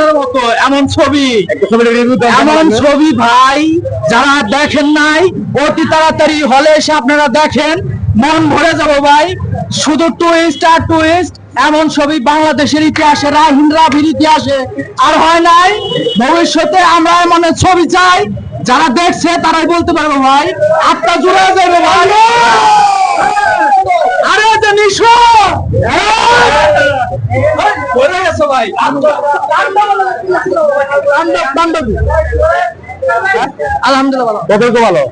দেখার মতো এমন ছবি, এমন ছবি ভাই যারা দেখেন নাই অতি তাড়াতাড়ি হলে এসে আপনারা দেখেন, মন ভরে যাবো ভাই। শুধু টুইস্ট আর টুইস্ট, এমন ছবি বাংলাদেশের ইতিহাসে, রাহিন রাভির ইতিহাসে আর হয় নাই। ভবিষ্যতে আমরা এমন ছবি চাই, যারা দেখছে তারাই বলতে পারবো ভাই, আত্মা জুড়ে যাবে ভাই। আরে জানিস ভাই আলহামদুলিল্লাহ ভালো,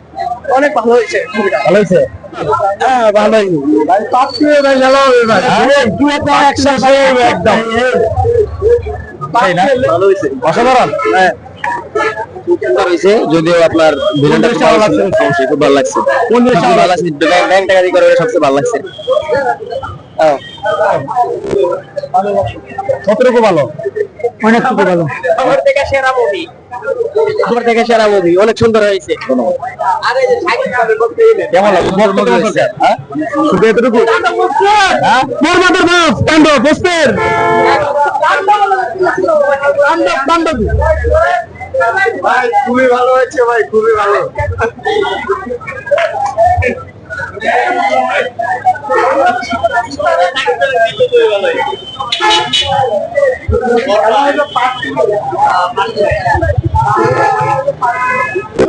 অনেক ভালো হয়েছে, ভালো হয়েছে। হ্যাঁ ভালো অসাধারণ যদিও আপনার খুব ভালো লাগছে, সবচেয়ে ভালো লাগছে। কতটুকু ভালো? অনেকটুকু ভালো। আমার থেকে সেরা মুভি, আমার থেকে সেরা মুভি, অনেক সুন্দর হয়েছে। কেমন লাগছে? শুধু এতটুকু? ভাই খুবই ভালো হয়েছে ভাই, খুবই ভালো।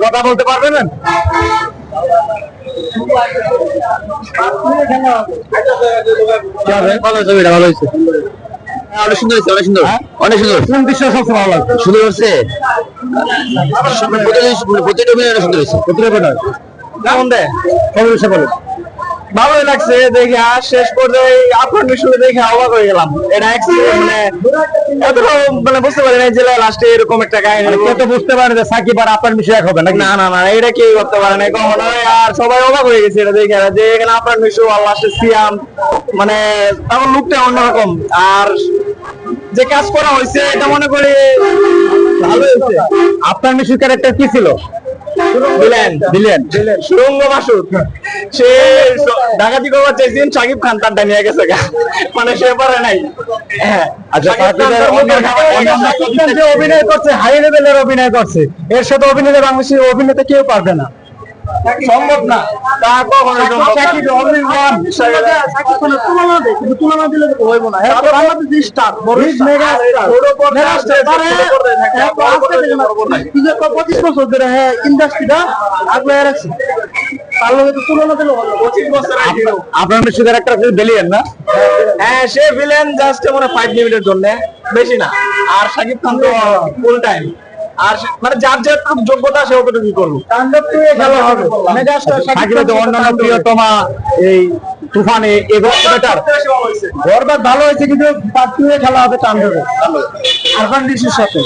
কথা বলতে পারবেন না? ভালো হয়েছে, অনেক সুন্দর হয়েছে, অনেক সুন্দর, অনেক সুন্দর। কোন দৃশ্য সবচেয়ে ভালো লাগছে? সুন্দর হচ্ছে, প্রতিটা অভিনয় সুন্দর হয়েছে, প্রতিটা অভিনয় কেমন দেয় বলে ভালোই লাগছে দেখে। আর শেষ পর্যায়ে আপনার মিশনে দেখে অবাক হয়ে গেলাম। এটা মানে এতটা মানে বুঝতে পারি না যে লাস্টে এরকম একটা কাহিনী, কেউ তো বুঝতে পারে যে সাকিব আর আপনার মিশে এক হবে না। না না না, এটা কেউ করতে পারে না কখনো। আর সবাই অবাক হয়ে গেছে এটা দেখে, যে এখানে আপনার মিশু আর লাস্টে সিয়াম, মানে তখন লুকটা অন্যরকম। আর যে কাজ করা হয়েছে এটা মনে করি ভালো হয়েছে। আপনার মিশুর ক্যারেক্টার কি ছিল? সুরঙ্গ মাসুদ, সে ডাকাতি করবার চাইছেন, শাকিব খান তার নিয়ে গেছে, মানে সে পারে নাই। অভিনয় করছে, হাই লেভেলের অভিনয় করছে, এর সাথে অভিনেতা বাংলাদেশের অভিনেতা কেউ পারবে না, সম্ভব না। তা কখনো তুলনা দিলে হইব না। ইন্ডাস্ট্রিটা আগলে রাখছে, তার লগে তো তুলনা দিলে 25 বছর আগে। আপনার মিশুদের একটা ভিলেন না? হ্যাঁ, সে ভিলেন জাস্ট মানে 5 মিনিটের জন্য, বেশি না। আর শাকিব খান তো ফুল টাইম। আর মানে যার যার যোগ্যতা সে অতটুকু করবো। তাণ্ডব তো খেলা হবে, অন্যান্য প্রিয়তমা এই তুফানে বরবাদ ভালো হয়েছে, কিন্তু পার্ট 2 খেলা হবে তাণ্ডবে, আরফান নিশোর সাথে।